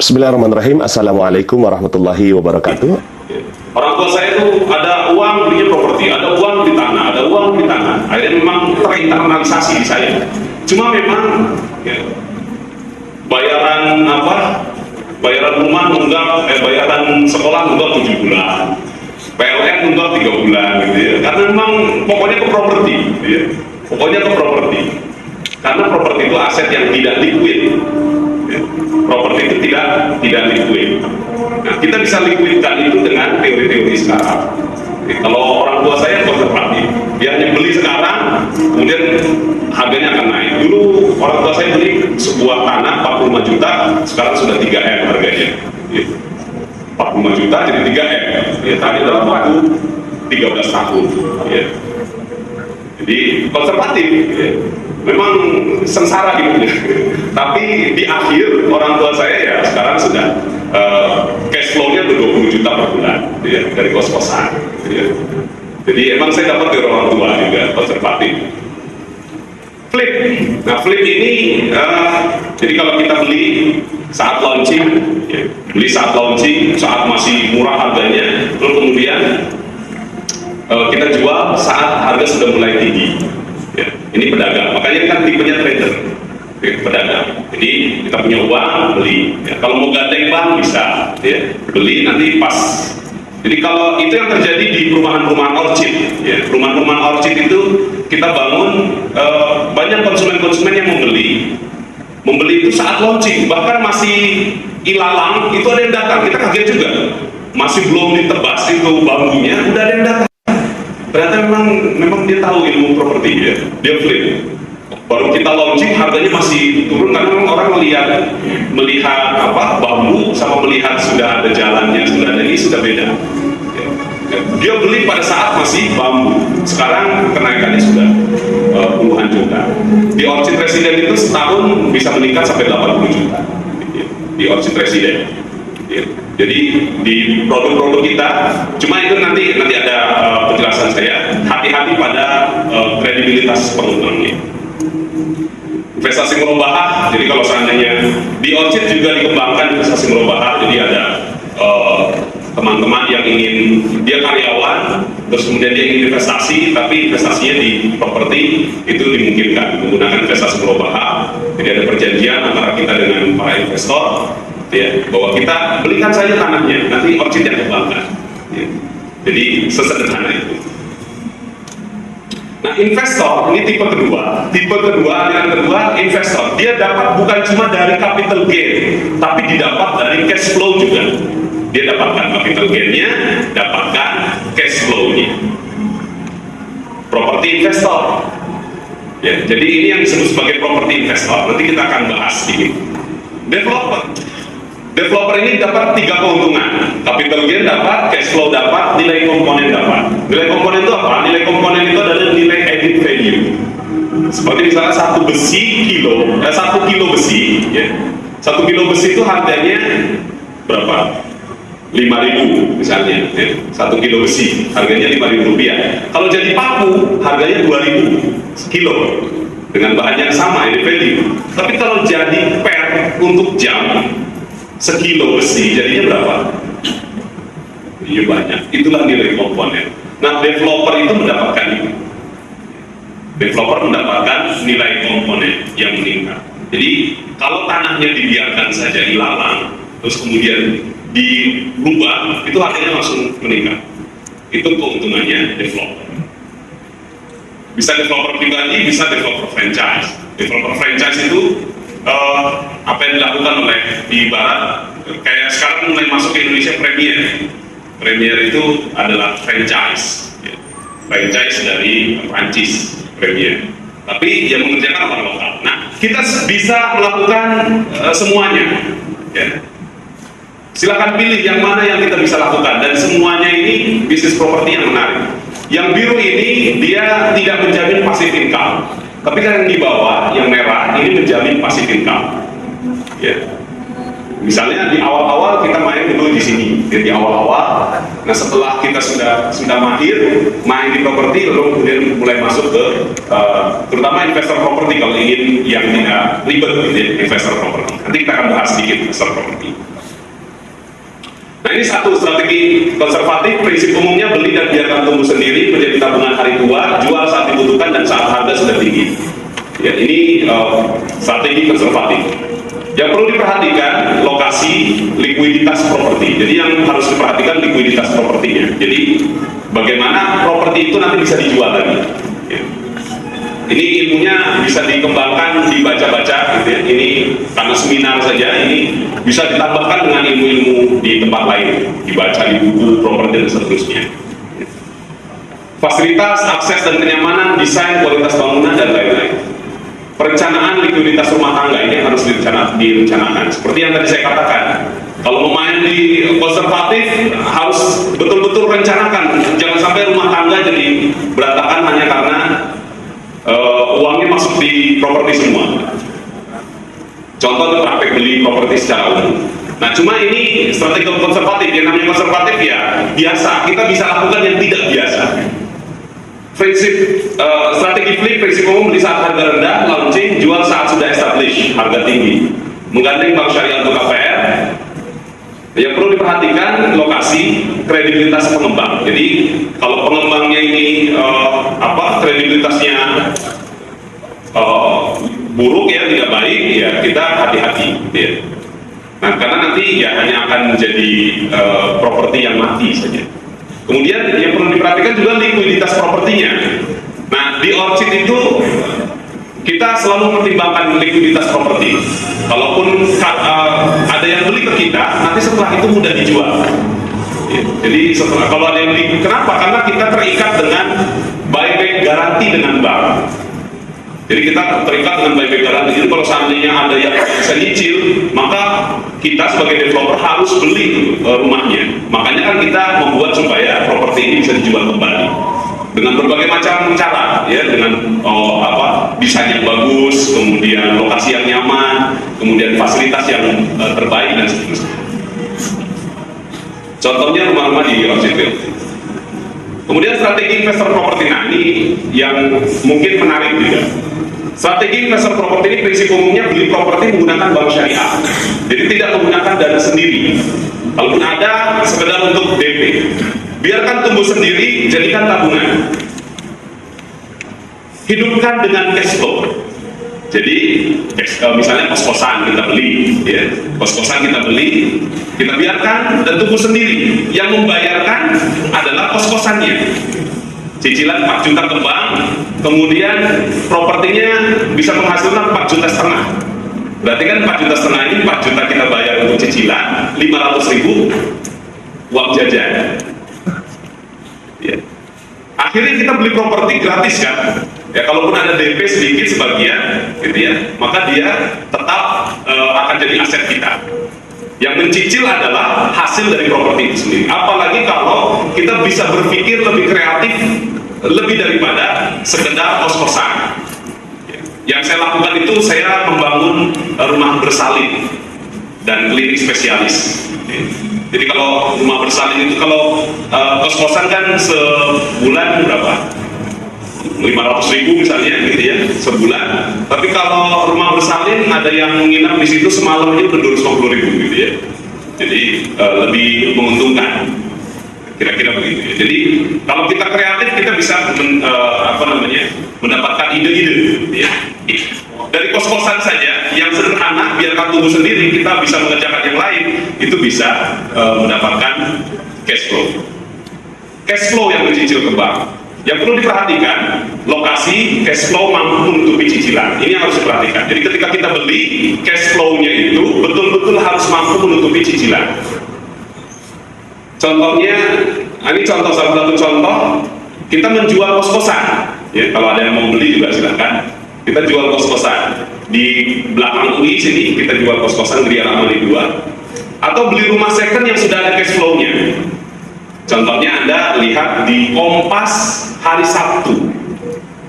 Bismillahirrahmanirrahim. Assalamualaikum warahmatullahi wabarakatuh. Orang tua saya itu ada uang beli properti, ada uang beli tanah, ada uang beli tanah. Akhirnya memang terinternalisasi di saya. Cuma memang ya, bayaran bayaran rumah nunggak, bayaran sekolah nunggak 7 bulan, PLN nunggak 3 bulan, gitu ya. Karena memang pokoknya ke properti, gitu ya. Pokoknya ke properti. Karena properti itu aset yang tidak liquid. Ya. Properti itu tidak liquid. Nah, kita bisa liquidkan itu dengan teori-teori sekarang. Kalau orang tua saya konservatif, dia hanya beli sekarang, kemudian harganya akan naik. Dulu orang tua saya beli sebuah tanah 45 juta, sekarang sudah 3M harganya. 45 juta jadi 3M. Ya, tadi dalam waktu 13 tahun. Ya. Jadi konservatif. Ya. Memang sengsara hidupnya. Tapi di akhir orang tua saya ya sekarang sudah cash flow-nya tuh 20 juta per bulan ya, dari kos-kosan ya. Jadi emang saya dapat dari orang tua juga konservatif. Flip, nah flip ini jadi kalau kita beli saat launching ya, beli saat launching, saat masih murah harganya, lalu kemudian kita jual saat harga sudah mulai tinggi ya. Ini pedagang, makanya kan tipenya trader ya, pedagang. Jadi kita punya uang beli ya. Kalau mau gandeng bank bisa ya, beli nanti pas. Jadi kalau itu yang terjadi di perumahan-perumahan orchid ya, perumahan-perumahan orchid itu kita bangun banyak konsumen-konsumen yang membeli itu saat launching, bahkan masih ilalang itu ada yang datang, kita kaget juga, masih belum ditebas itu bambunya udah ada yang datang. Ternyata memang dia tahu ilmu properti ya, dia flip. Baru kita launching harganya masih turun karena memang orang melihat bambu sama melihat sudah ada jalannya, sudah ada ini sudah beda. Dia beli pada saat masih bambu. Sekarang kenaikannya sudah puluhan juta. Di Orchid Resident itu setahun bisa meningkat sampai 80 juta. Di Orchid Resident. Jadi di produk-produk kita, cuma itu nanti ada penjelasan saya. Hati-hati pada kredibilitas pengembangnya. Investasi murabahah, jadi kalau seandainya di Orchid juga dikembangkan investasi murabahah, jadi ada teman-teman yang ingin dia karyawan, terus kemudian dia ingin investasi, tapi investasinya di properti itu dimungkinkan menggunakan investasi murabahah. Jadi ada perjanjian antara kita dengan para investor. Ya, bahwa kita belikan saja tanahnya, nanti Orchid yang kembangkan. Ya. Jadi sesederhana itu. Nah, investor ini tipe kedua, aliran kedua, investor dia dapat bukan cuma dari capital gain, tapi didapat dari cash flow juga. Dia dapatkan capital gain-nya, dapatkan cash flow-nya. Properti investor. Ya, jadi ini yang disebut sebagai properti investor. Nanti kita akan bahas sedikit. Developer ini dapat 3 keuntungan. Capital gain dapat, cash flow dapat, nilai komponen dapat. Nilai komponen itu apa? Nilai komponen itu adalah nilai added value. Seperti misalnya 1 kilo besi, ya. 1 kilo besi itu harganya berapa? 5.000 misalnya, ya. 1 kilo besi harganya 5.000 rupiah. Kalau jadi paku harganya 2.000 sekilo dengan bahan yang sama, added value. Tapi kalau jadi per untuk jam, sekilo besi jadinya berapa? Iya banyak. Itulah nilai komponen. Nah, developer itu mendapatkan itu. Developer mendapatkan nilai komponen yang meningkat. Jadi kalau tanahnya dibiarkan saja ilalang, terus kemudian dirubah, itu harganya langsung meningkat. Itu keuntungannya developer. Bisa developer pribadi, bisa developer franchise. Developer franchise itu apa yang dilakukan oleh di barat, kayak sekarang mulai masuk ke Indonesia Premier itu adalah franchise ya. Franchise dari Prancis, Premier, tapi yang mengerjakan orang lokal. Nah, kita bisa melakukan semuanya ya. Silakan pilih yang mana yang kita bisa lakukan, dan semuanya ini bisnis properti yang menarik. Yang biru ini dia tidak menjamin passive income, tapi kan yang di bawah, yang merah, ini menjamin passive income. Ya. Misalnya di awal-awal kita main dulu di sini, di awal-awal. Nah, setelah kita sudah mahir main di properti, lalu kemudian mulai masuk ke terutama investor properti kalau ingin yang tidak ribet, investor properti. Nanti kita akan bahas sedikit investor properti. Nah, ini satu strategi konservatif. Prinsip umumnya beli dan biarkan tumbuh sendiri menjadi tabungan hari tua, jual saat dibutuhkan dan saat harga sudah tinggi. Ya, ini strategi konservatif. Yang perlu diperhatikan lokasi likuiditas properti. Jadi yang harus diperhatikan likuiditas propertinya. Jadi bagaimana properti itu nanti bisa dijual lagi. Ya. Ini ilmunya bisa dikembangkan, dibaca-baca gitu ya. Ini karena seminar saja, ini bisa ditambahkan dengan ilmu-ilmu di tempat lain, dibaca di buku properti dan seterusnya. Fasilitas, akses dan kenyamanan, desain, kualitas bangunan dan lain-lain. Perencanaan likuiditas rumah tangga ini harus direncanakan. Seperti yang tadi saya katakan, kalau mau main di konservatif harus betul-betul rencanakan. Jangan sampai rumah tangga jadi berantakan hanya karena uangnya masuk di properti semua. Contoh itu praktek beli properti secara umum. Nah, cuma ini strategi konservatif. Yang namanya konservatif ya biasa. Kita bisa lakukan yang tidak biasa. Prinsip strategi flip, prinsip umum beli saat harga rendah, launching, jual saat sudah established, harga tinggi. Menggandeng bank syariah untuk KPR. Yang perlu diperhatikan lokasi, kredibilitas pengembang. Jadi kalau pengembangnya ini kredibilitasnya buruk ya, tidak baik ya, kita hati-hati ya. Nah, karena nanti ya hanya akan menjadi properti yang mati saja. Kemudian yang perlu diperhatikan juga likuiditas propertinya. Nah, di Orchid itu kita selalu mempertimbangkan likuiditas properti. Kalaupun ada yang beli ke kita, nanti setelah itu mudah dijual. Ya, jadi kalau ada yang beli, kenapa? Karena kita terikat dengan buyback garansi dengan bank. Jadi kita terikat dengan buyback garansi. Jadi kalau seandainya ada yang bisa nyicil, maka kita sebagai developer harus beli rumahnya. Makanya kan kita membuat supaya properti ini bisa dijual kembali dengan berbagai macam cara, ya, dengan desain yang bagus, kemudian lokasi yang nyaman, kemudian fasilitas yang terbaik dan seterusnya. Contohnya rumah-rumah di Orchid. Kemudian strategi investor properti, nah ini yang mungkin menarik juga. Strategi investor properti ini prinsip umumnya beli properti menggunakan bank syariah. Jadi tidak menggunakan dana sendiri. Kalaupun ada sekedar untuk DP. Biarkan tumbuh sendiri, jadikan tabungan. Hidupkan dengan cash flow. Jadi misalnya kos-kosan kita beli, ya, kos-kosan kita beli, kita biarkan dan tumbuh sendiri. Yang membayarkan adalah kos-kosannya. Cicilan 4 juta ke bank, kemudian propertinya bisa menghasilkan 4,5 juta. Berarti kan 4,5 juta ini 4 juta kita bayar untuk cicilan, 500.000 uang jajan. Ya. Akhirnya kita beli properti gratis kan? Ya, kalaupun ada DP sedikit sebagian, gitu ya, maka dia tetap akan jadi aset kita. Yang mencicil adalah hasil dari properti itu sendiri. Apalagi kalau kita bisa berpikir lebih kreatif, lebih daripada sekedar kos-kosan. Yang saya lakukan itu saya membangun rumah bersalin dan klinik spesialis. Jadi kalau rumah bersalin itu kalau kos-kosan kan sebulan berapa? 500.000 misalnya gitu ya, sebulan. Tapi kalau rumah bersalin ada yang menginap di situ semalam aja udah 250.000 gitu ya. Jadi lebih menguntungkan. Kira-kira begitu ya. Jadi kalau kita kreatif kita bisa mendapatkan ide-ide ya. Dari kos-kosan saja yang sederhana biarkan tumbuh sendiri, kita bisa mengerjakan yang lain, itu bisa mendapatkan cash flow. Cash flow yang mencicil ke bank. Yang perlu diperhatikan, lokasi cash flow mampu menutupi cicilan. Ini harus diperhatikan. Jadi ketika kita beli, cash flow-nya itu betul-betul harus mampu menutupi cicilan. Contohnya, ini salah satu contoh, kita menjual kos-kosan. Ya, kalau ada yang mau beli juga silakan. Kita jual kos-kosan. Di belakang UI sini, kita jual kos-kosan Gria Ramani 2. Atau beli rumah second yang sudah ada cash flow-nya. Contohnya Anda lihat di Kompas hari Sabtu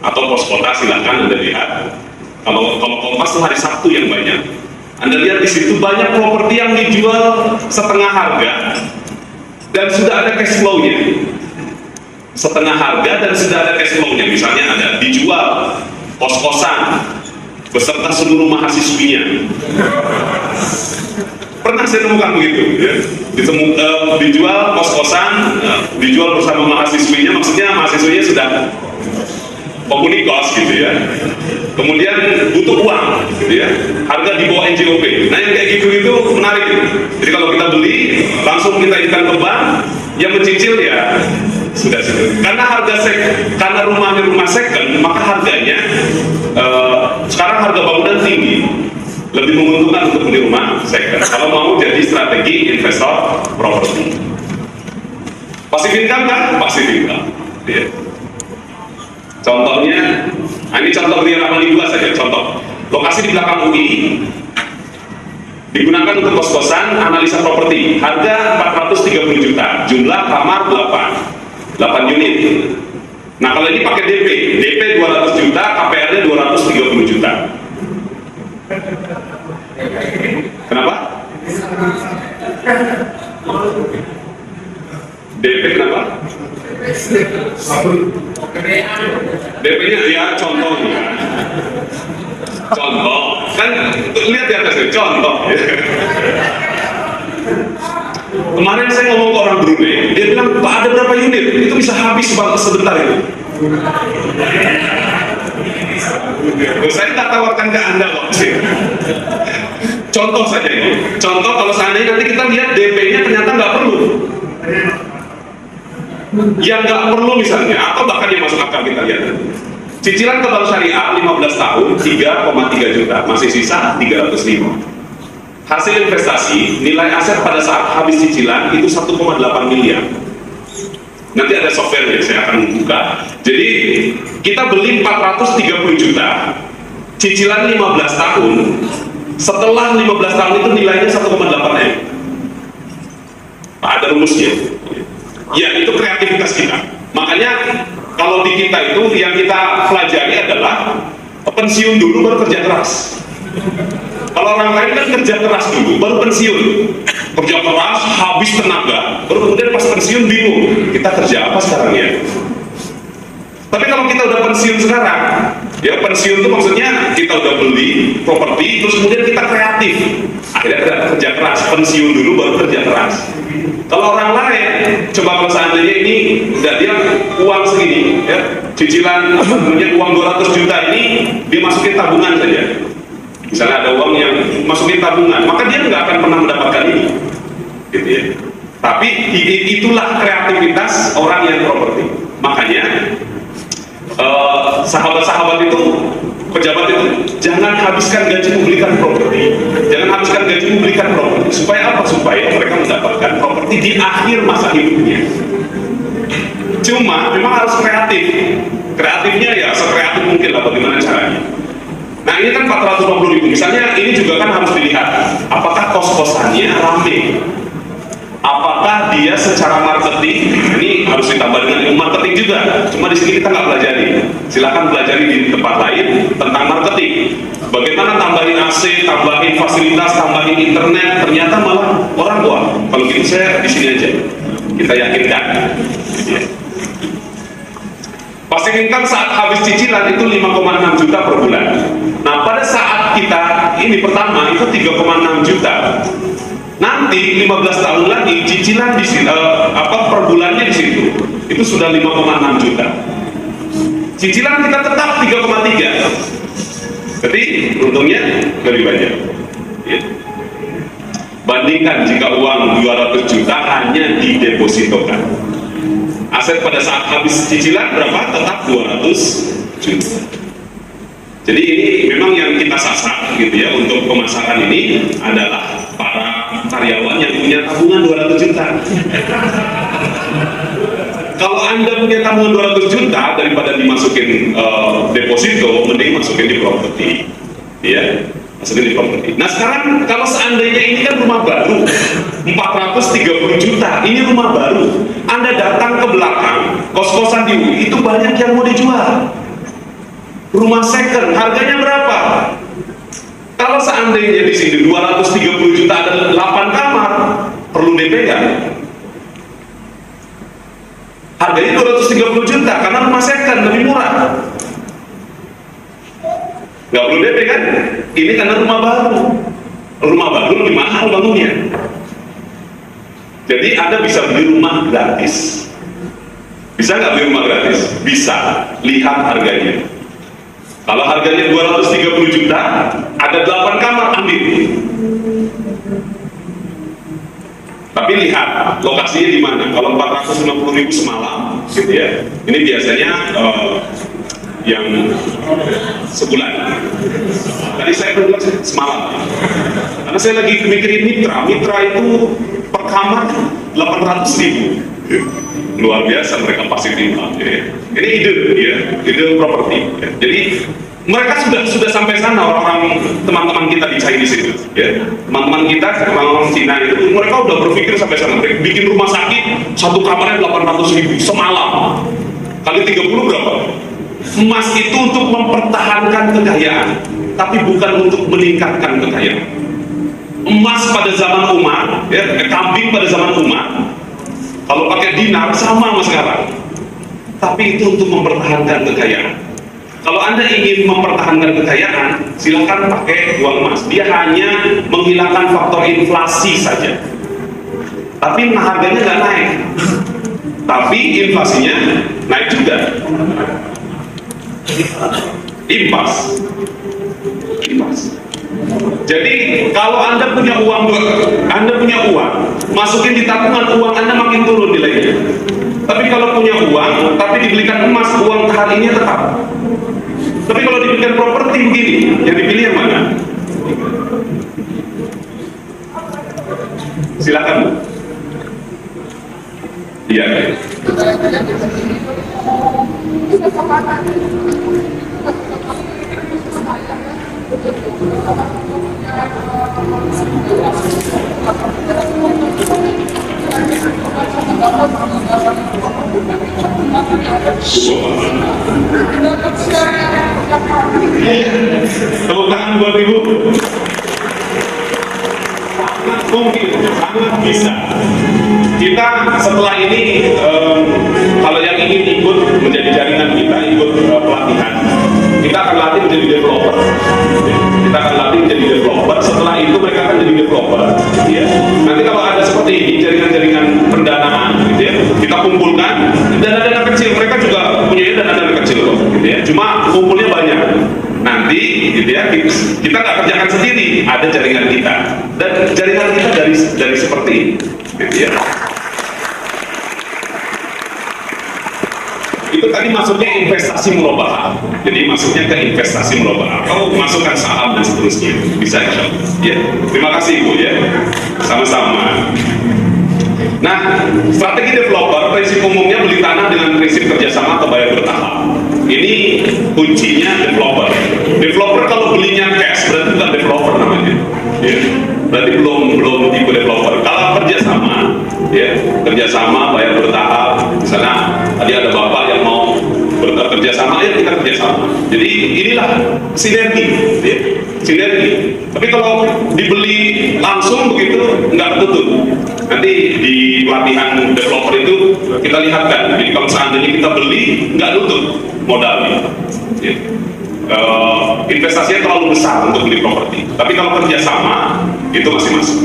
atau Pos Kota, silakan Anda lihat. Kalau Kompas itu hari Sabtu yang banyak. Anda lihat di situ banyak properti yang dijual setengah harga dan sudah ada cash flow-nya. Setengah harga dan sudah ada cash flow-nya. Misalnya ada dijual kos-kosan beserta seluruh mahasiswinya. Pernah saya temukan begitu, ya. Dijual kos-kosan, dijual bersama mahasiswinya, maksudnya mahasiswinya sudah penghuni kos gitu ya. Kemudian butuh uang, gitu ya. Harga di bawah NJOP. Nah yang kayak gitu itu menarik. Jadi kalau kita beli, langsung kita ikan ke bank, yang mencicil ya sudah. Karena rumahnya rumah second, maka harganya sekarang harga bangunan tinggi. Lebih menguntungkan untuk beli rumah second kalau mau jadi strategi investor properti. Passive income kan? Passive income, ya. Contohnya, ini contoh Ria Ramani 2 saja, contoh lokasi di belakang UI digunakan untuk kos-kosan analisa properti, harga 430 juta, jumlah kamar 8 unit. Nah kalau ini pakai DP 200 juta, KPR nya 230 juta. Kenapa? DP kenapa? DP-nya ya contohnya. Contoh, kan lihat di atasnya, contoh. Kemarin saya ngomong ke orang Brunei, dia bilang, Pak ada berapa unit? Itu bisa habis sebentar itu. Saya tak tawarkan ke Anda kok. Contoh saja ini. Contoh kalau seandainya nanti kita lihat DP-nya ternyata nggak perlu. Yang nggak perlu misalnya, atau bahkan yang masuk akal kita lihat. Cicilan ke bank syariah 15 tahun 3,3 juta, masih sisa 305. Hasil investasi, nilai aset pada saat habis cicilan itu 1,8 miliar. Nanti ada softwarenya, saya akan buka. Jadi kita beli 430 juta, cicilan 15 tahun, setelah 15 tahun itu nilainya 1,8 M. Ada rumusnya. Ya itu kreativitas kita. Makanya kalau di kita itu yang kita pelajari adalah pensiun dulu baru kerja keras. Kalau orang lain kan kerja keras dulu baru pensiun, kerja keras habis tenaga, baru kemudian pas pensiun bingung kita kerja apa sekarang ya. Tapi kalau kita udah pensiun sekarang, ya pensiun itu maksudnya kita udah beli properti terus kemudian kita kreatif, akhirnya kita kerja keras, pensiun dulu baru kerja keras. Kalau orang lain, coba kalau seandainya ini udah dia uang segini, ya cicilan punya uang 200 juta ini dimasukin tabungan saja. Misalnya ada uang yang masukin tabungan, maka dia nggak akan pernah mendapatkan ini, gitu ya. Tapi itulah kreativitas orang yang properti. Makanya sahabat-sahabat itu, pejabat itu, jangan habiskan gaji membelikan properti, jangan habiskan gaji membelikan properti. Supaya apa? Supaya mereka mendapatkan properti di akhir masa hidupnya. Cuma memang harus kreatif. Kreatifnya ya sekreatif mungkin lah bagaimana caranya. Nah ini kan 450 ribu, misalnya ini juga kan harus dilihat apakah kos-kosannya rame, apakah dia secara marketing, ini harus ditambah dengan ilmu marketing juga, cuma di sini kita nggak pelajari, silakan pelajari di tempat lain tentang marketing, bagaimana tambahin AC, tambahin fasilitas, tambahin internet, ternyata malah orang wah, kalau gitu saya di sini aja, kita yakinkan. Passive income saat habis cicilan itu 5,6 juta per bulan. Nah pada saat kita ini pertama itu 3,6 juta. Nanti 15 tahun lagi cicilan di sini, per bulannya di situ itu sudah 5,6 juta. Cicilan kita tetap 3,3. Jadi untungnya lebih banyak. Ya. Bandingkan jika uang 200 juta hanya didepositokan. Aset pada saat habis cicilan berapa? Tetap 200 juta. Jadi ini memang yang kita sasar gitu ya untuk pemasaran ini adalah para karyawan yang punya tabungan 200 juta. Kalau Anda punya tabungan 200 juta daripada dimasukin deposito, mending masukin di properti. Ya, masukin di properti. Nah sekarang kalau seandainya ini kan rumah baru 430 juta, ini rumah baru. Anda datang ke belakang kos-kosan di UI itu banyak yang mau dijual. Rumah second harganya berapa? Kalau seandainya di sini 230 juta ada 8 kamar, perlu DP kan? Harganya 230 juta karena rumah second lebih murah. Nggak perlu DP kan? Ini karena rumah baru. rumah baru lebih mahal bangunnya. Jadi Anda bisa beli rumah gratis. Bisa nggak beli rumah gratis? Bisa. Lihat harganya. Kalau harganya 230 juta, ada 8 kamar, ambil. Tapi lihat lokasinya di mana. Kalau 450.000 semalam, gitu ya. Ini biasanya yang sebulan. Tadi saya bilang semalam. Karena saya lagi mikirin mitra itu per kamar 800.000. Luar biasa mereka pasti timbang. Ya. Ini ide properti. Ya. Jadi mereka sudah sampai sana, orang-orang teman-teman kita di Chinese itu, ya. Teman-teman kita, orang-orang Cina itu, mereka udah berpikir sampai sana. Mereka bikin rumah sakit, satu kamarnya 800.000 semalam. Kali 30 berapa? Emas itu untuk mempertahankan kekayaan, tapi bukan untuk meningkatkan kekayaan. Emas pada zaman Umar, ya, kambing pada zaman Umar, kalau pakai dinar sama sekarang. Tapi itu untuk mempertahankan kekayaan. Kalau Anda ingin mempertahankan kekayaan, silakan pakai uang emas. Dia hanya menghilangkan faktor inflasi saja. Tapi harganya nggak naik. Tapi inflasinya naik juga. Impas. Jadi kalau Anda punya uang, masukin di tabungan, uang Anda makin turun nilainya. Tapi kalau punya uang, tapi dibelikan emas, uang harinya tetap. Tapi kalau dibelikan properti begini, yang dipilih yang mana? Silakan, Bu. Iya. Tepuk tangan buat Ibu. Sangat mungkin, sangat bisa. Kita setelah ini, kalau yang ingin ikut menjadi jaringan kita, ikut pelatihan, kita akan latih menjadi developer. Kita akan latih menjadi developer. Setelah itu mereka akan jadi developer. Ya. Nanti kalau ada seperti ini, jaringan-jaringan pendanaan, gitu ya, kita kumpulkan. Dana-dana kecil, mereka juga punya dana-dana kecil, gitu ya. Cuma kumpulnya banyak. Nanti, gitu ya, kita nggak kerjakan sendiri, ada jaringan kita. Dan jaringan kita dari seperti ini, gitu ya. Itu tadi masuknya investasi murabahah. Jadi masuknya ke investasi murabahah atau masukkan saham dan seterusnya. Bisa ya. Terima kasih Ibu ya. Sama-sama. Nah, strategi developer prinsip umumnya beli tanah dengan prinsip kerjasama atau bayar bertahap. Ini kuncinya developer. Developer kalau belinya cash berarti bukan developer namanya. Ya. Berarti belum tipe developer. Kalau kerjasama, ya kerjasama bayar bertahap. Di sana tadi ada bapak yang mau bekerja sama, ya kita kerjasama. Jadi inilah sinergi, ya. Sinergi. Tapi kalau dibeli langsung begitu nggak tertutup. Nanti di pelatihan developer itu kita lihatkan. Jadi kalau seandainya kita beli nggak tutup modalnya. Ya. Investasinya terlalu besar untuk beli properti. Tapi kalau kerjasama itu masih masuk.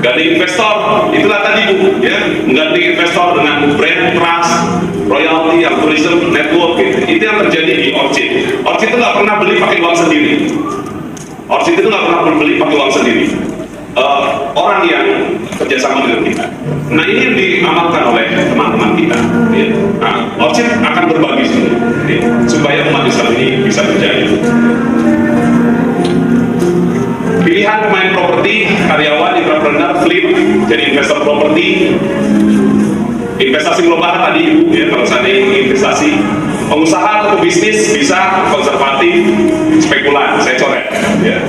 Ganti investor, itulah tadi Bu, ya, mengganti investor dengan brand trust, royalty, algorithm, network, gitu. Itu yang terjadi di Orchid. Orchid itu nggak pernah beli pakai uang sendiri. Orchid itu nggak pernah beli pakai uang sendiri. Orang yang kerjasama dengan kita. Nah ini yang diamalkan oleh teman-teman kita. Ya. Nah, Orchid akan berbagi semua, ya, supaya umat Islam ini bisa berjaya. Pilihan pemain properti, karyawan, entrepreneur, flip, jadi investor properti, investasi global tadi Ibu, ya, kalau saya ingin investasi, pengusaha atau bisnis bisa konservatif, spekulan, saya coret, ya.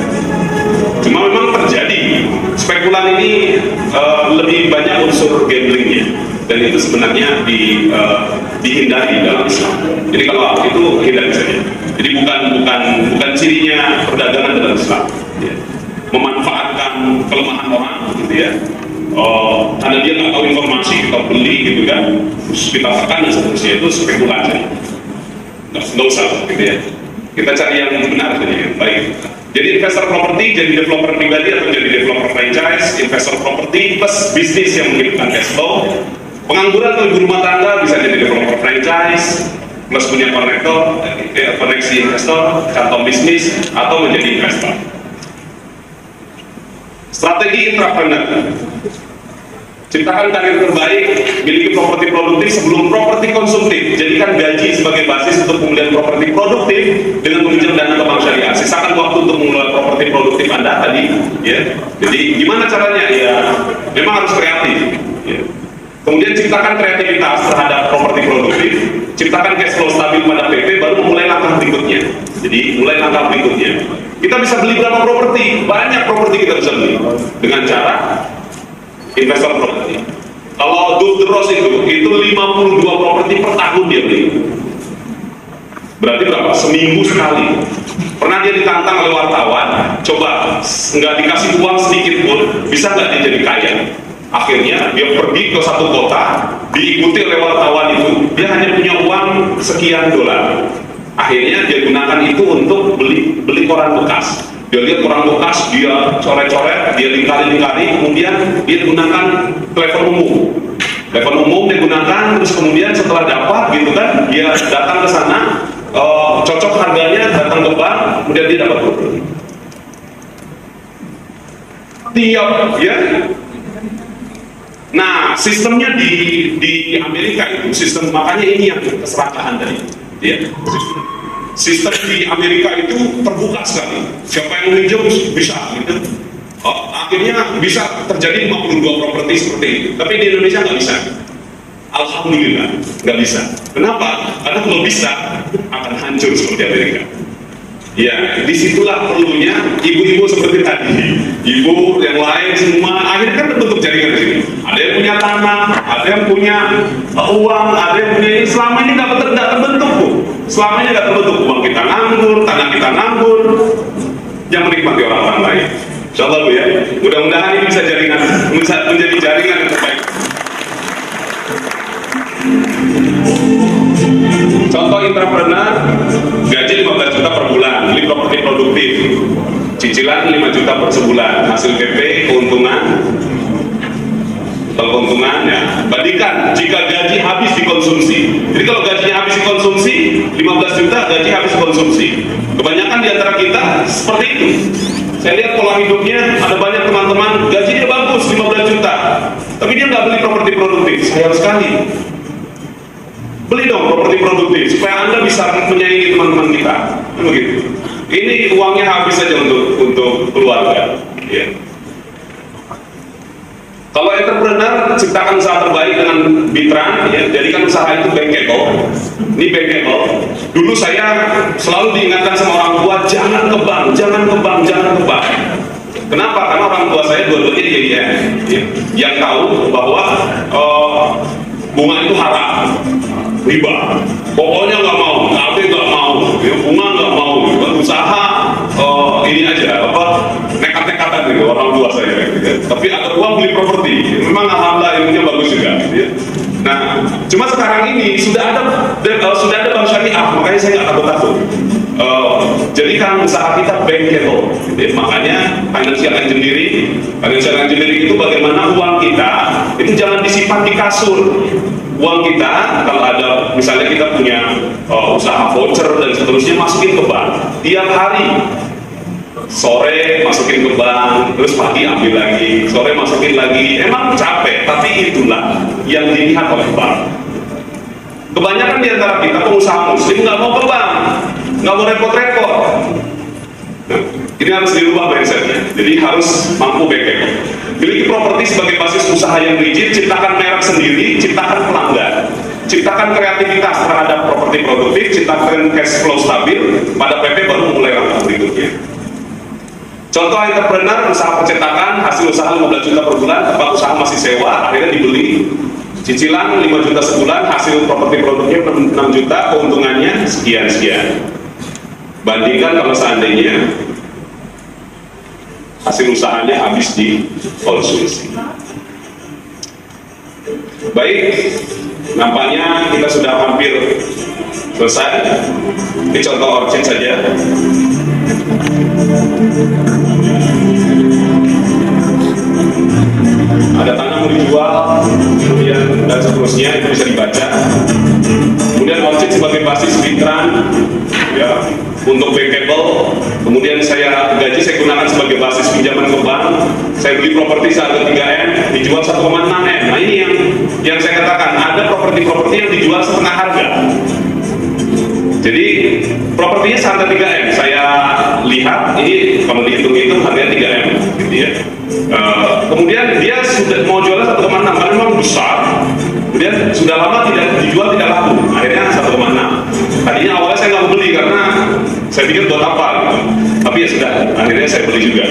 Cuma memang terjadi, spekulan ini lebih banyak unsur gamblingnya, dan itu sebenarnya dihindari dalam Islam. Jadi kalau itu hindari saja. Jadi bukan cirinya perdagangan dalam Islam. Ya. Memanfaatkan kelemahan orang, gitu ya. Karena dia nggak tahu informasi, kita beli, gitu kan, terus kita tekan dan seterusnya, itu spekulasi. Nggak usah, gitu ya. Kita cari yang benar, gitu ya. Baik. Jadi investor properti jadi developer pribadi atau jadi developer franchise, investor properti plus bisnis yang menghidupkan cash flow. Pengangguran atau ibu rumah tangga bisa jadi developer franchise plus punya konektor, koneksi investor, kantong bisnis atau menjadi investor. Strategi intrapreneur. Ciptakan karir terbaik, miliki properti produktif sebelum properti konsumtif. Jadikan gaji sebagai basis untuk pemulihan properti produktif dengan meminjam dana ke bank syariah. Sisakan waktu untuk mengelola properti produktif Anda tadi, ya. Jadi gimana caranya? Ya, memang harus kreatif. Ya. Kemudian ciptakan kreativitas terhadap properti produktif, ciptakan cash flow stabil pada PP, baru memulai langkah berikutnya. Jadi mulai langkah berikutnya. Kita bisa beli berapa properti? Banyak properti kita bisa beli dengan cara investor properti. Kalau Dulf Ross itu 52 properti per tahun dia beli. Berarti berapa? Seminggu sekali. Pernah dia ditantang oleh wartawan, coba nggak dikasih uang sedikit pun, bisa nggak dia jadi kaya? Akhirnya dia pergi ke satu kota, diikuti oleh wartawan itu, dia hanya punya uang sekian dolar. Akhirnya dia gunakan itu untuk beli koran bekas. Dia lihat koran bekas, dia coret-coret, dia lingkari-lingkari, kemudian dia gunakan telepon umum. Telepon umum dia gunakan, terus kemudian setelah dapat gitu kan, dia datang ke sana, cocok harganya, datang ke bank, kemudian dia dapat properti. Tiap ya. Nah, sistemnya di Amerika itu sistem, makanya ini yang keserakahan tadi. Ya. Sistem di Amerika itu terbuka sekali. Siapa yang meminjam bisa gitu. Akhirnya bisa terjadi 52 properti seperti itu. Tapi di Indonesia nggak bisa. Alhamdulillah nggak bisa. Kenapa? Karena kalau bisa akan hancur seperti Amerika. Ya, disitulah perlunya ibu-ibu seperti tadi, ibu yang lain semua akhirnya kan terbentuk jaringan di sini. Ada yang punya tanah, ada yang punya uang, ada yang punya ini. Selama ini nggak terbentuk, Bu. Selama ini nggak terbentuk. Uang kita nganggur, tanah kita nganggur, yang menikmati orang lain. Insya Allah, Bu ya. Mudah-mudahan ini bisa menjadi jaringan yang terbaik. Contoh intrapreneur, gaji 15 juta per bulan, beli properti produktif, cicilan 5 juta per sebulan, hasil PP, keuntungannya. Bandingkan jika gaji habis dikonsumsi. Jadi kalau gajinya habis dikonsumsi, 15 juta gaji habis dikonsumsi. Kebanyakan di antara kita seperti itu. Saya lihat pola hidupnya, ada banyak teman-teman gajinya bagus 15 juta, tapi dia nggak beli properti produktif. Sayang sekali. Beli dong properti produktif supaya Anda bisa menyaingi teman-teman kita. Begitu. Ini uangnya habis saja untuk keluarga. Ya. Kalau entrepreneur, ciptakan usaha terbaik dengan Bitran, ya, jadikan usaha itu bankable. Ini bankable. Dulu saya selalu diingatkan sama orang tua, jangan ke bank, jangan ke bank, jangan ke bank. Kenapa? Karena orang tua saya dua-duanya IAIN, ya, yang tahu bahwa bunga itu haram, riba. Pokoknya nggak mau, KB nggak mau, ya, bunga nggak mau, usaha ini aja apa nekat-nekatan gitu orang tua saya. Gitu. Tapi ada uang beli properti, memang alhamdulillah ilmunya bagus juga. Ya. Nah, cuma sekarang ini sudah ada bank syariah, makanya saya nggak takut-takut. Jadikan usaha kita bankable. Gitu. Makanya financial engineering itu bagaimana uang kita itu jangan disimpan di kasur. Uang kita, kalau ada, misalnya kita punya usaha voucher dan seterusnya, masukin ke bank. Tiap hari, sore masukin ke bank, terus pagi ambil lagi, sore masukin lagi. Emang capek, tapi itulah yang dilihat oleh bank. Kebanyakan di antara kita pengusaha muslim nggak mau ke bank, nggak mau repot-repot. Nah, ini harus dirubah mindsetnya. Jadi harus mampu bankable. Miliki properti sebagai basis usaha yang rigid, ciptakan merek sendiri, ciptakan pelanggan, ciptakan kreativitas terhadap properti produktif, ciptakan cash flow stabil, pada PP baru mulai langkah berikutnya. Contoh entrepreneur, usaha percetakan, hasil usaha 15 juta per bulan, tempat usaha masih sewa, akhirnya dibeli, cicilan 5 juta sebulan, hasil properti produknya 6 juta, keuntungannya sekian-sekian. Bandingkan kalau seandainya hasil usahanya habis di konsumsi. Baik, nampaknya kita sudah hampir selesai. Ini contoh orchid saja. Ada tanah mau dijual, kemudian dan seterusnya itu bisa dibaca. Kemudian objek sebagai basis Bitran, ya, untuk bankable. Kemudian saya gunakan sebagai basis pinjaman ke bank. Saya beli properti seharga 3M, dijual 1,6M. Nah ini yang saya katakan, ada properti-properti yang dijual setengah harga. Jadi propertinya seharga 3M, saya lihat ini kalau dihitung-hitung harganya 3M, gitu ya. Kemudian dia sudah mau jualnya 1,6 karena memang besar. Kemudian sudah lama tidak dijual, tidak laku. Akhirnya 1,6. Tadinya awalnya saya nggak mau beli karena saya pikir buat apa, gitu. Tapi ya sudah, akhirnya saya beli juga.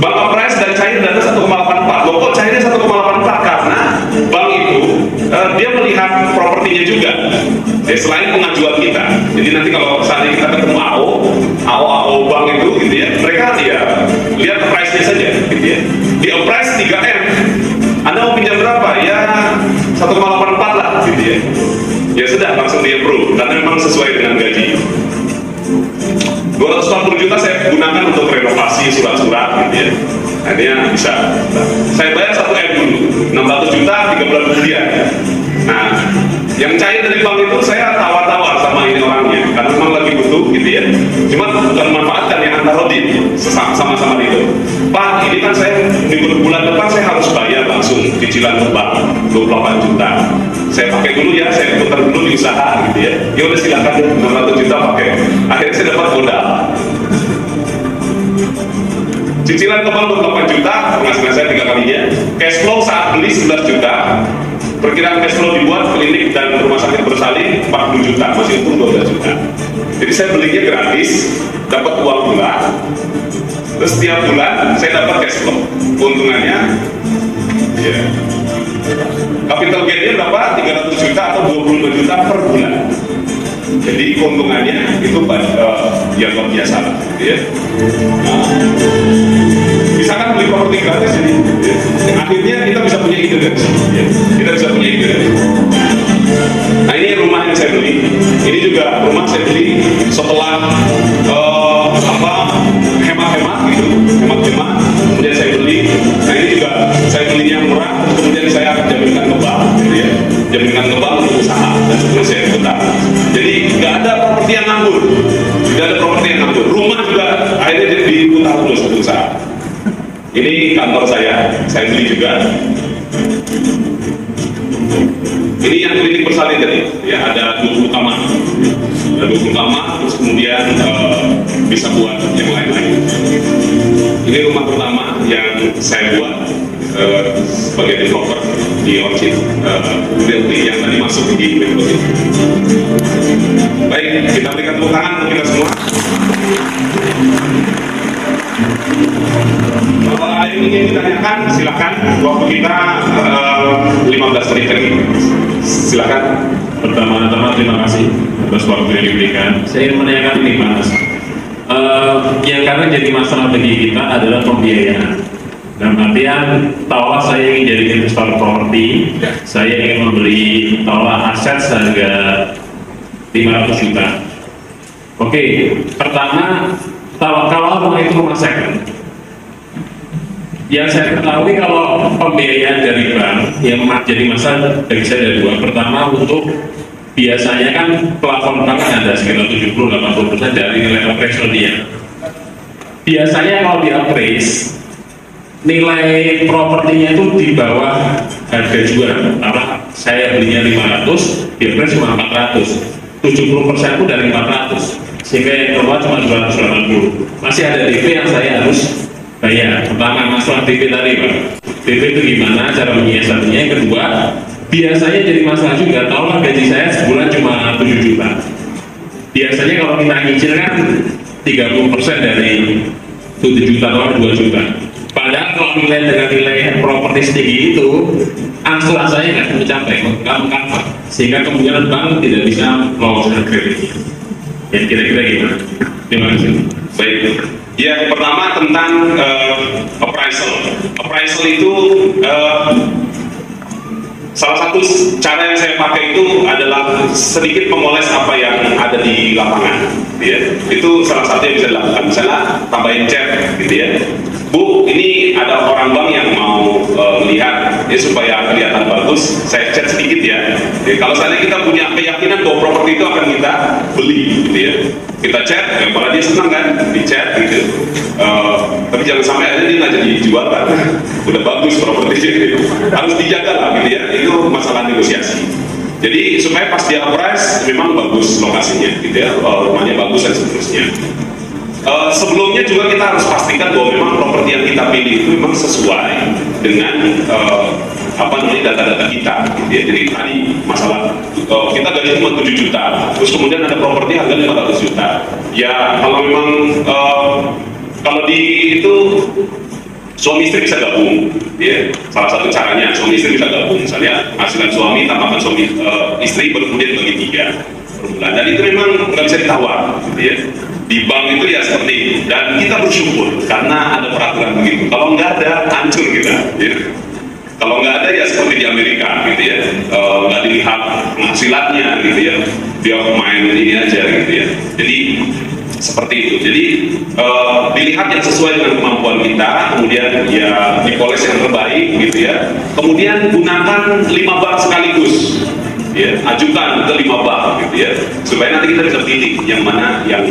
Bank Appraise dan cair dana 1,84. Loh kok cairnya 1,84? Karena bank itu dia melihat propertinya juga. Ya, selain pengajuan kita. Jadi nanti kalau saatnya kita ketemu AO bank itu, gitu ya, mereka ya lihat price-nya saja, gitu ya. Di Appraise 3M. Anda mau pinjam berapa? Ya 1,84 lah, gitu ya. Ya sudah, langsung di approve karena memang sesuai dengan gaji. 240 juta saya gunakan untuk renovasi surat-surat, gitu ya. Akhirnya bisa. Saya bayar 1M dulu, 600 juta 3 bulan kemudian. Nah, yang cair dari bank itu saya tawar-tawar sama ini orangnya karena memang lagi butuh, gitu ya. Cuma bukan memanfaatkan yang antar rodin, sama-sama itu. Pak, ini kan saya minggu bulan depan saya harus bayar langsung cicilan ke bank 28 juta. Saya pakai dulu ya, saya putar dulu di usaha, gitu ya. Ya udah silakan 600 juta pakai. Akhirnya saya dapat modal. Cicilan ke bank 28 juta, penghasilan saya 3 kalinya. Cash flow saat beli 11 juta. Perkiraan cash flow dibuat klinik dan rumah sakit bersalin 40 juta, masih untung 12 juta. Jadi saya belinya gratis, dapat uang pula. Terus setiap bulan saya dapat cash flow. Keuntungannya, ya, capital gain-nya berapa? 300 juta atau 25 juta per bulan. Jadi keuntungannya itu yang luar biasa, ya. Nah, bisa kan beli properti gratis ini, ya. Akhirnya kita bisa punya ide, ya. Kita bisa punya ide. Nah ini rumah yang saya beli. Ini juga rumah saya beli setelah hemat-hemat gitu, hemat-hemat. Kemudian saya beli. Nah ini juga saya belinya murah. Kemudian saya jaminkan ke bank, gitu ya. Jaminkan ke bank untuk usaha dan seterusnya saya putar. Jadi nggak ada properti yang nganggur, tidak ada properti yang nganggur. Rumah juga akhirnya diputar terus untuk usaha. Ini kantor saya beli juga. Ini yang klinik bersalin tadi, ya ada 20 kamar, terus kemudian bisa buat yang lain-lain. Ini rumah pertama yang saya buat sebagai developer di Orchid Realty yang tadi masuk di Metro. Baik, kita berikan tepuk tangan untuk kita semua. Kalau ada yang ingin ditanyakan, silakan. Waktu kita 15 menit lagi. Silakan. Pertama-tama terima kasih atas waktu yang diberikan. Saya ingin menanyakan ini Mas. Yang karena jadi masalah bagi kita adalah pembiayaan. Dalam artian, taruhlah saya ingin jadi investor properti, saya ingin membeli taruhlah aset seharga 500 juta. Oke, pertama, kalau rumah itu rumah second, yang saya ketahui kalau pembiayaan dari bank yang jadi masalah bagi saya ada dua. Pertama, untuk biasanya kan plafon bank ada sekitar 70-80% dari nilai operasional dia. Biasanya kalau di appraise, nilai propertinya itu di bawah harga jual. Karena saya belinya 500, di appraise cuma 400, 70% itu dari 400, sehingga yang keluar cuma 280. Masih ada DP yang saya harus bayar. Pertama, masalah DP tadi Pak, DP itu gimana cara menyiasatinya. Yang kedua, biasanya jadi masalah juga, tahulah gaji saya sebulan cuma 7 juta. Biasanya kalau kita nyicil kan 30% dari 7 juta atau 2 juta. Padahal kalau nilai dengan nilai properti setinggi itu, angsuran saya nggak mencapai, nggak mengcover, sehingga kemudian bank tidak bisa meloloskan kreditnya. Ya kira-kira gimana? Terima kasih. Baik. Ya, pertama tentang appraisal. Appraisal itu salah satu cara yang saya pakai itu adalah sedikit memoles apa yang ada di lapangan, gitu ya. Itu salah satu yang bisa dilakukan. Misalnya tambahin chat, gitu ya. Bu, ini ada orang bank yang mau melihat ya, supaya kelihatan bagus, saya chat sedikit ya. Kalau misalnya kita punya keyakinan bahwa properti itu akan kita beli, gitu ya. Kita chat, ya, malah dia senang kan di chat gitu. Tapi jangan sampai akhirnya dia nggak jadi jual kan. Udah bagus propertinya gitu. Harus dijaga lah gitu ya. Itu masalah negosiasi. Jadi supaya pas dia price memang bagus lokasinya gitu ya, rumahnya bagus dan seterusnya. Sebelumnya juga kita harus pastikan bahwa memang properti yang kita pilih itu memang sesuai dengan data-data kita gitu ya. Jadi tadi masalah kita gaji cuma 7 juta, terus kemudian ada properti harga 500 juta ya. Kalau memang kalau di itu suami istri bisa gabung ya. Salah satu caranya suami istri bisa gabung, misalnya hasilkan suami tambahkan suami istri baru kemudian bagi 3 per bulan, dan itu memang nggak bisa ditawar gitu ya. Di bank itu ya seperti itu, dan kita bersyukur karena ada peraturan begitu. Kalau nggak ada, hancur kita ya. Kalau nggak ada ya seperti di Amerika gitu ya, nggak dilihat penghasilannya gitu ya, dia main ini aja gitu ya. Jadi seperti itu. Jadi dilihat yang sesuai dengan kemampuan kita, kemudian ya dipoles yang terbaik gitu ya. Kemudian gunakan 5 bank sekaligus. Ya, ajukan ke 5 bank gitu ya, supaya nanti kita bisa pilih yang mana yang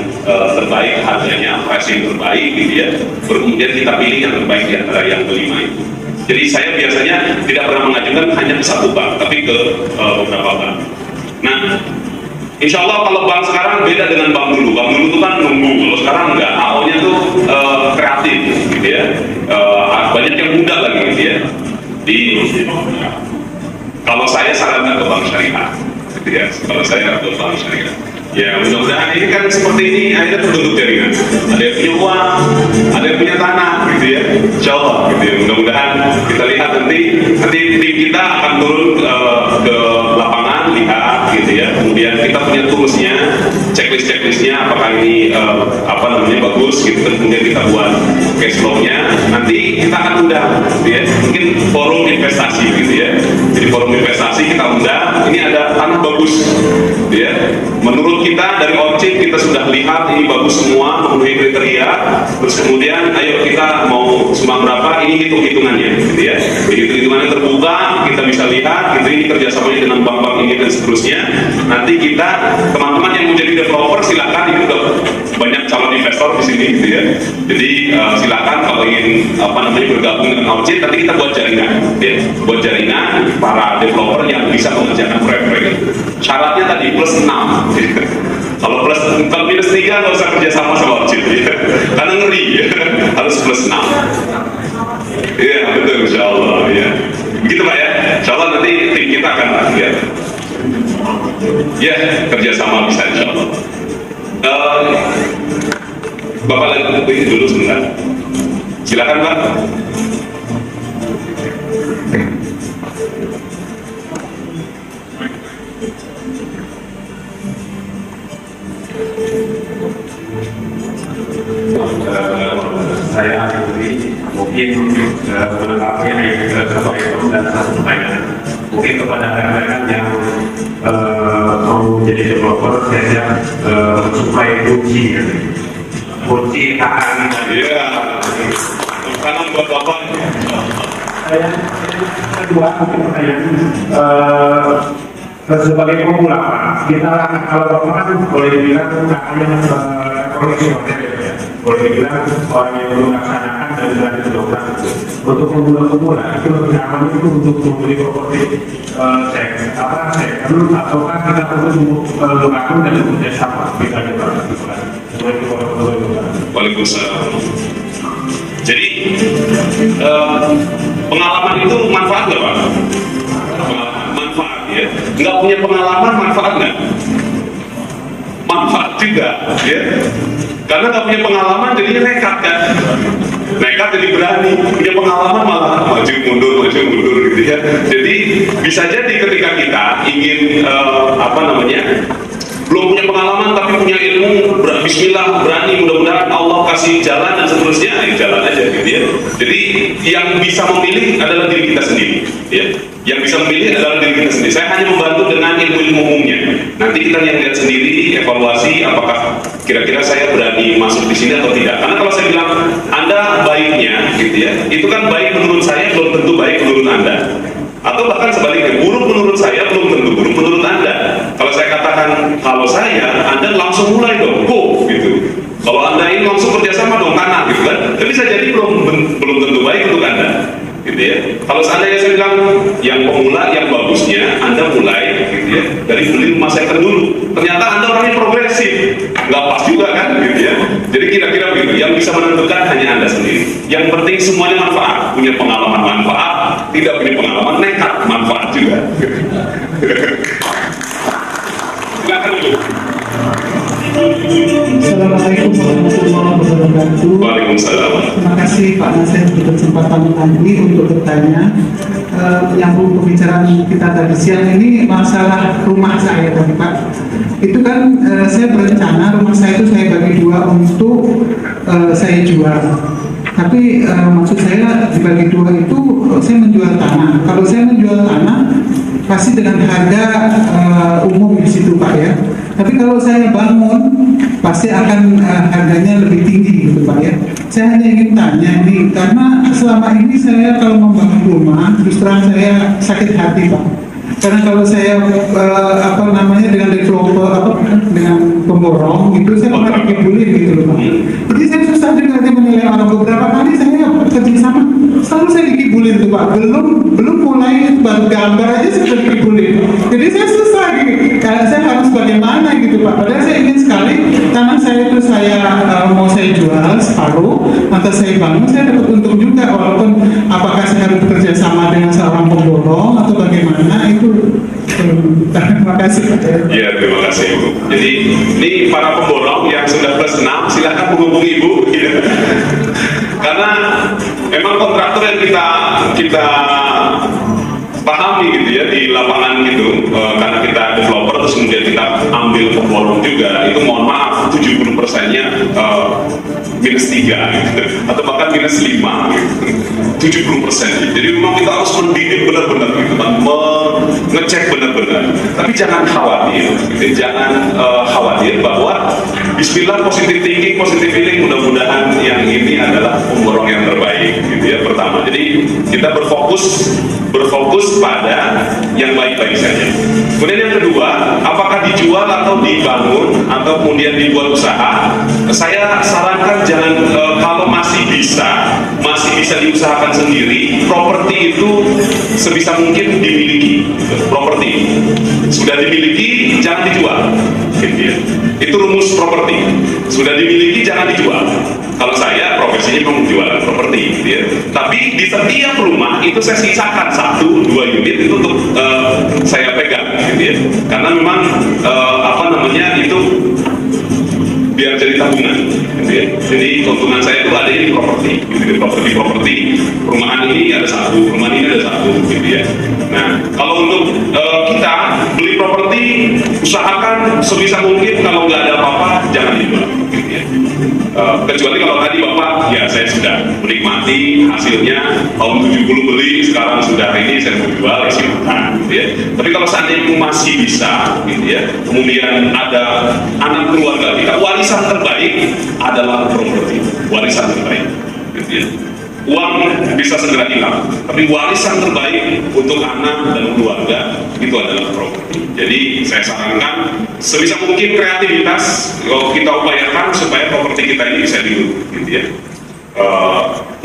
terbaik harganya, price yang terbaik gitu ya. Kemudian kita pilih yang terbaik di antara yang kelima itu. Jadi saya biasanya tidak pernah mengajukan hanya ke 1 bank, tapi ke beberapa bank. Nah, insya Allah kalau bank sekarang beda dengan bank dulu. Bank dulu itu kan nunggu, kalau sekarang enggak. AO-nya tuh kreatif gitu ya. Banyak yang muda lagi gitu ya. Kalau saya sarankan ke bank syariah, gitu ya. Kalau saya ke bank syariah, ya mudah-mudahan ini kan seperti ini akhirnya terbentuk jaringan. Ada yang punya uang, ada yang punya tanah, gitu ya. Insya Allah, gitu ya. Mudah-mudahan kita lihat nanti tim kita akan turun ke lapangan, lihat, gitu ya. Kemudian kita punya toolsnya, checklistnya, apakah ini bagus, gitu kan. Kemudian kita buat cash flow-nya. Nanti kita akan undang, gitu ya. Mungkin forum investasi, gitu ya. Jadi forum investasi kita undang, ini ada tanah bagus ya. Menurut kita dari objek kita sudah lihat ini bagus semua, memenuhi kriteria. Terus kemudian ayo kita mau sumbang berapa, ini hitung-hitungannya gitu ya. Hitung-hitungannya terbuka, kita bisa lihat gitu, ini kerjasamanya dengan bank-bank ini dan seterusnya. Nanti kita, teman-teman yang mau jadi developer silakan, ini udah banyak calon investor di sini gitu ya. Jadi silakan kalau ingin bergabung dengan objek, nanti kita buat jaringan ya. Buat jaringan para developer yang bisa mengerjakan proyek-proyek. Syaratnya tadi plus 6 kalau minus 3 nggak usah kerja sama objek ya. Karena ngeri ya. Harus plus 6 iya betul insya Allah ya. Begitu Pak ya, insya Allah nanti tim kita akan lihat ya kerjasama bisa insya Allah. Bapak lagi dulu sebentar, silakan Pak. Saya akhiri mungkin menangkapnya satu dan satu pertanyaan. Mungkin kepada rekan-rekan yang mau jadi developer, saya supaya kunci KKN. Iya. Tangan buat Bapak. Saya kedua mungkin pertanyaan sebagai pemula, kita kalau Bapak kan boleh dibilang akan koleksi hotel ya. Boleh dibilang orang yang belum melaksanakan dan sudah ditodongkan. Untuk pemula-pemula itu lebih aman itu untuk membeli properti second ataukah kita perlu melakukan dan bekerja sama kita dilakukan. Waalaikumsalam. Jadi pengalaman itu manfaat nggak Pak? Manfaat ya. Nggak punya pengalaman manfaat nggak? Manfaat juga ya. Karena nggak punya pengalaman jadinya nekat kan. Nekat jadi berani, punya pengalaman malah maju mundur gitu ya. Jadi bisa jadi ketika kita ingin belum punya pengalaman pengalaman tapi punya ilmu, bismillah, berani, mudah-mudahan Allah kasih jalan dan seterusnya, jalan aja gitu ya. Jadi yang bisa memilih adalah diri kita sendiri ya. Yang bisa memilih adalah diri kita sendiri. Saya hanya membantu dengan ilmu-ilmu umumnya. Nanti kita yang lihat sendiri, evaluasi apakah kira-kira saya berani masuk di sini atau tidak. Karena kalau saya bilang Anda baiknya gitu ya, itu kan baik menurut saya belum tentu baik menurut Anda. Atau bahkan sebaliknya, buruk menurut saya belum tentu buruk menurut Anda. Kalau saya katakan kalau saya, Anda langsung mulai dong, go gitu. Kalau Anda ini langsung kerjasama dong, kanan gitu kan. Tapi bisa jadi belum tentu baik untuk Anda. Gitu ya. Kalau seandainya saya bilang yang pemula, yang bagusnya Anda mulai gitu ya, dari beli rumah second dulu. Ternyata Anda orangnya progresif, nggak pas juga kan gitu ya. Jadi kira-kira begitu. Yang bisa menentukan hanya Anda sendiri. Yang penting semuanya manfaat, punya pengalaman manfaat, tidak punya pengalaman nekat manfaat juga. Silakan dulu. Assalamualaikum warahmatullahi wabarakatuh. Waalaikumsalam. Terima kasih Pak Nasir untuk kesempatan tadi untuk bertanya. Menyambung pembicaraan kita tadi siang ini masalah rumah saya tadi Pak. Itu kan saya berencana rumah saya itu saya bagi dua untuk saya jual. Tapi maksud saya dibagi dua itu saya menjual tanah. Kalau saya menjual tanah pasti dengan harga umum di situ Pak ya. Tapi kalau saya bangun pasti akan harganya lebih tinggi gitu Pak ya. Saya hanya ingin tanya ini karena selama ini saya kalau membangun rumah terus terang saya sakit hati Pak. Karena kalau saya dengan developer dengan pemborong itu saya pernah dibully gitu loh Pak. Jadi saya susah juga menilai orang. Beberapa kali saya kerja sama selalu saya dikibulin tuh Pak. Belum mulai baru gambar aja sudah dikibulin. Jadi saya susah gitu. Karena saya harus bagaimana gitu Pak. Padahal saya ingin sekali tanah saya itu mau saya jual separuh, atau saya bangun saya dapat untung juga walaupun apakah saya harus bekerja sama dengan seorang pemborong atau bagaimana itu. Terima kasih Pak. Ya, terima kasih Ibu. Jadi ini para pemborong yang sudah plus 6 silahkan menghubungi Ibu ya. Karena memang kontraktor yang kita pahami gitu ya di lapangan gitu, karena kita developer terus kemudian kita ambil pemborong juga, itu mohon maaf 70%-nya minus 3 gitu, atau bahkan minus 5 gitu. 70%. Jadi memang kita harus mendidik benar-benar gitu kan, mengecek benar-benar. Tapi jangan khawatir gitu. Jangan khawatir bahwa bismillah, positive thinking, positive feeling, mudah-mudahan yang ini adalah pemborong yang terbaik gitu ya pertama. Jadi kita berfokus pada yang baik-baik saja. Kemudian yang kedua, apakah dijual atau dibangun atau kemudian dibuat usaha? Saya sarankan jangan, kalau masih bisa diusahakan sendiri. Properti itu sebisa mungkin dimiliki. Properti sudah dimiliki jangan dijual. Itu rumus properti. Sudah dimiliki jangan dijual. Kalau saya profesinya memang jualan properti, ya. Tapi di setiap rumah itu saya sisakan 1-2 unit itu untuk saya pegang, gitu ya. Karena memang itu biar jadi tabungan, gitu ya. Jadi keuntungan saya itu ada di properti, gitu. Properti perumahan ini ada 1, perumahan ini ada 1, gitu ya. Nah, kalau untuk kita beli properti, usahakan sebisa mungkin kalau nggak ada apa-apa jangan dijual, gitu ya. Kecuali kalau tadi Bapak, ya saya sudah menikmati hasilnya, tahun 70 beli, sekarang sudah ini saya mau jual, ya silakan, gitu ya. Tapi kalau seandainya masih bisa, gitu ya, kemudian ada anak keluarga kita, warisan terbaik adalah properti, warisan terbaik, gitu ya. Uang bisa segera hilang, tapi warisan terbaik untuk anak dan keluarga itu adalah properti. Jadi saya sarankan sebisa mungkin kreativitas kita upayakan supaya properti kita ini bisa dihidup, gitu ya.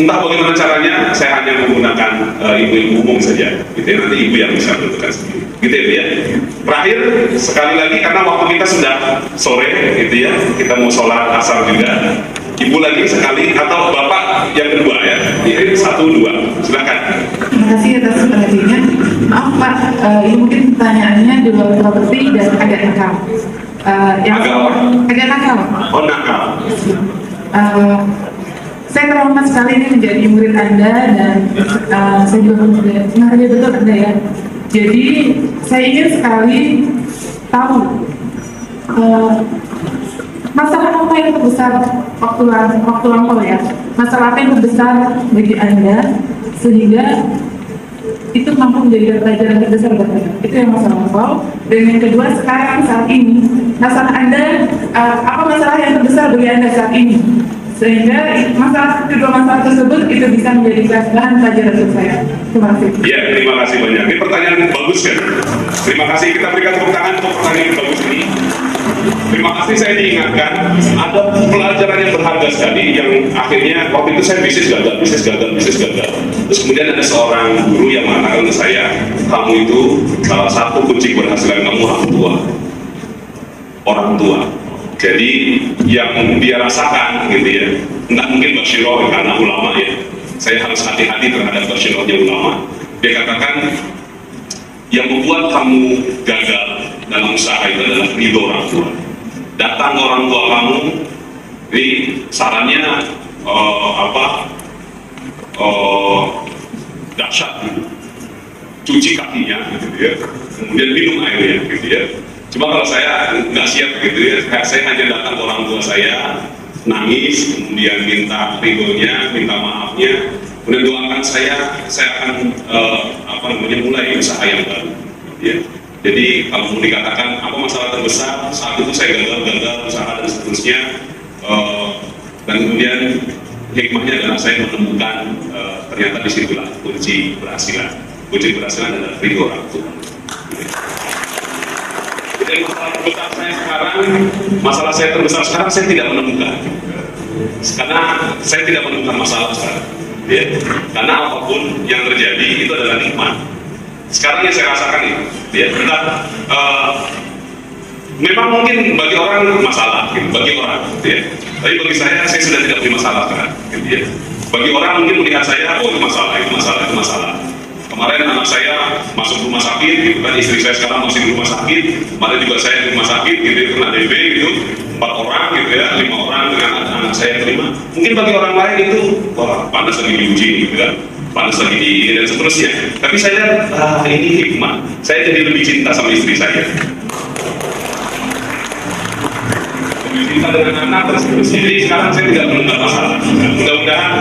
Entah bagaimana caranya, saya hanya menggunakan ibu-ibu umum saja, gitu ya. Nanti ibu yang bisa menentukan sendiri, gitu ya. Terakhir sekali lagi, karena waktu kita sudah sore, gitu ya, kita mau sholat asar juga. Ibu lagi sekali atau Bapak yang kedua ya, ini 1-2, silakan. Terima kasih atas perhatiannya. Maaf Pak, ini mungkin pertanyaannya di luar properti dan agak nakal. Agak nakal. Oh, nakal. Saya trauma sekali ini menjadi murid Anda dan saya juga menghargai betul Anda ya. Jadi saya ingin sekali tahu masalah apa yang terbesar waktu lampau ya? Masalah apa yang terbesar bagi Anda sehingga itu mampu menjadi pelajaran terbesar buat Anda? Itu yang masalah lampau. Dan yang kedua, sekarang saat ini masalah Anda, apa masalah yang terbesar bagi Anda saat ini sehingga kedua masalah tersebut itu bisa menjadi bahan pelajaran untuk saya. Terima kasih. Ya, terima kasih banyak. Ini pertanyaan yang bagus kan? Terima kasih, kita berikan tepuk tangan untuk pertanyaan yang bagus ini. Terima kasih, saya diingatkan ada pelajaran yang berharga sekali yang akhirnya waktu itu saya bisnis gagal. Terus kemudian ada seorang guru yang mengatakan ke saya, kamu itu salah satu kunci keberhasilan kamu orang tua. Jadi yang dia rasakan gitu ya, nggak mungkin Basyiro karena ulama ya. Saya harus hati-hati terhadap Basyironya ulama. Dia katakan yang membuat kamu gagal dalam usaha itu adalah ridho orang tua. Datang orang tua kamu, ini sarannya dahsyat gitu. Cuci kakinya gitu ya, kemudian minum airnya gitu ya. Cuma kalau saya nggak siap gitu ya, saya hanya datang ke orang tua saya, nangis, kemudian minta ridhonya, minta maafnya, kemudian doakan saya akan mulai usaha yang baru. Ya. Jadi kalau mau dikatakan apa masalah terbesar, saat itu saya gagal usaha dan seterusnya, dan kemudian hikmahnya adalah saya menemukan ternyata disitulah kunci keberhasilan. Kunci keberhasilan adalah ridho orang tua. Jadi masalah saya terbesar sekarang saya tidak menemukan, karena saya tidak menemukan masalah sekarang. Ya. Karena apapun yang terjadi itu adalah nikmat. Sekarang yang saya rasakan itu, ya, memang mungkin bagi orang masalah, gitu, bagi orang, gitu, ya. Tapi bagi saya sudah tidak punya masalah sekarang. Gitu, ya. Bagi orang mungkin melihat saya, oh itu masalah. Kemarin anak saya masuk rumah sakit, gitu kan, istri saya sekarang masih di rumah sakit, kemarin juga saya di rumah sakit, gitu, kena DB, gitu, 4 orang, gitu ya, 5 orang dengan anak saya yang terima. Mungkin bagi orang lain itu, wah panas lagi diuji, gitu kan, panas lagi di ini dan seterusnya. Tapi saya lihat, ini hikmah. Saya jadi lebih cinta sama istri saya. Lebih cinta dengan anak dan seterusnya. Jadi sekarang saya tidak menunda masalah. Mudah-mudahan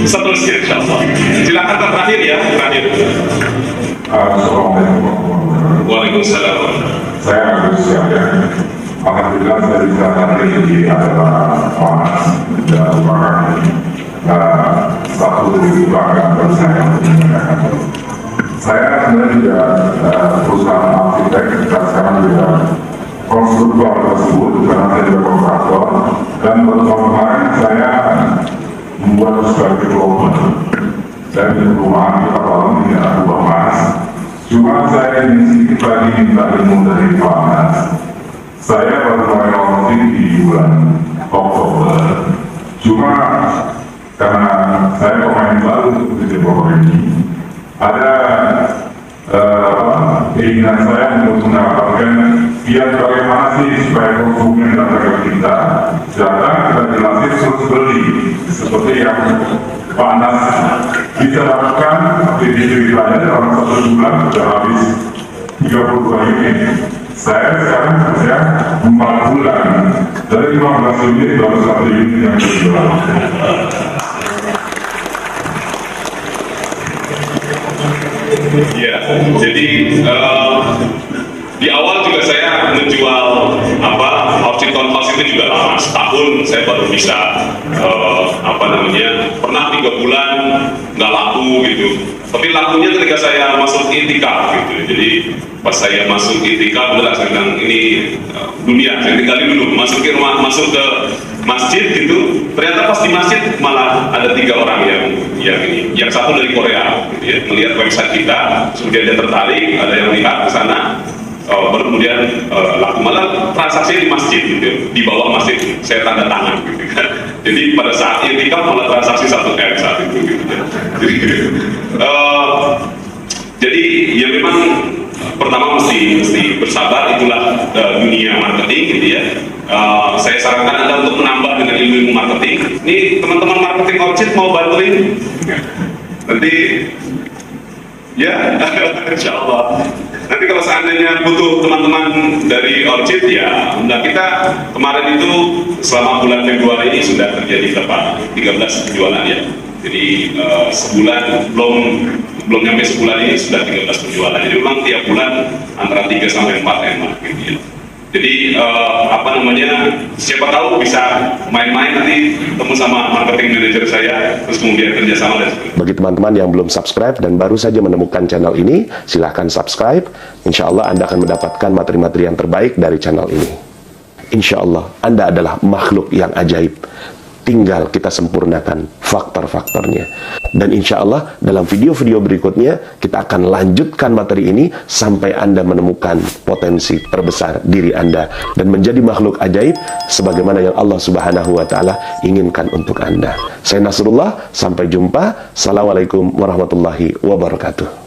seterusnya, insyaAllah. Silakan terakhir ya, terakhir. Assalamualaikum. Waalaikumsalam. Saya Agus Yahya. Alhamdulillah saya bisa hadir di acara Monas dan merupakan satu dari kebanggaan bagi saya untuk menyampaikan. Saya sebenarnya juga perusahaan arsitek dan sekarang juga konstruktor tersebut karena saya juga kontraktor, dan kemarin saya membuat sebuah development. Saya di perumahan kita bangun di Abu Mas. Cuma saya ingin sedikit lagi minta ilmu dari Pak Anas. Saya baru mulai otomotif di bulan Oktober. Cuma karena saya pemain baru di developer ini, ada keinginan saya untuk mendapatkan biar bagaimana sih supaya konsumen datang ke kita jelasin terus beli seperti yang Pak Anas bisa lakukan di ceritanya dalam 1 bulan sudah habis 32 unit. Saya sekarang kerja 4 bulan dari 15 unit baru 1 unit yang dijual. Ya, jadi di awal juga saya menjual option townhouse itu juga lama, setahun saya baru bisa pernah 3 bulan nggak laku gitu. Tapi lakunya ketika saya masuk itikaf gitu. Jadi pas saya masuk itikaf, udah saya bilang ini dunia, saya tinggalin dulu, masuk ke masjid gitu. Ternyata pas di masjid malah ada 3 orang yang satu dari Korea, gitu ya, melihat website kita, kemudian dia tertarik, ada yang lihat ke sana, baru kemudian laku, malah transaksi di masjid gitu, di bawah masjid saya tanda tangan gitu kan. Jadi pada saat itikaf malah transaksi 1 M saat itu gitu ya. Jadi ya memang pertama mesti bersabar, itulah dunia marketing gitu ya. Saya sarankan Anda untuk menambah dengan ilmu marketing. Ini teman-teman marketing Orchid mau bantuin nanti ya. Insya Allah Nanti kalau seandainya butuh teman-teman dari Orchid, ya nah kita kemarin itu selama bulan Februari ini sudah terjadi berapa? 13 penjualan ya. Jadi sebulan belum nyampe sebulan ini sudah 13 penjualan. Jadi memang tiap bulan antara 3 sampai 4 emak gitu ya. Jadi apa namanya, siapa tahu bisa main-main nanti ketemu sama marketing manager saya, terus kemudian kerjasama dan sebagainya. Bagi teman-teman yang belum subscribe dan baru saja menemukan channel ini, silahkan subscribe. Insya Allah Anda akan mendapatkan materi-materi yang terbaik dari channel ini. Insya Allah Anda adalah makhluk yang ajaib. Tinggal kita sempurnakan faktor-faktornya. Dan insya Allah dalam video-video berikutnya kita akan lanjutkan materi ini sampai Anda menemukan potensi terbesar diri Anda dan menjadi makhluk ajaib sebagaimana yang Allah Subhanahu wa Ta'ala inginkan untuk Anda. Saya Nasrullah, sampai jumpa. Assalamualaikum warahmatullahi wabarakatuh.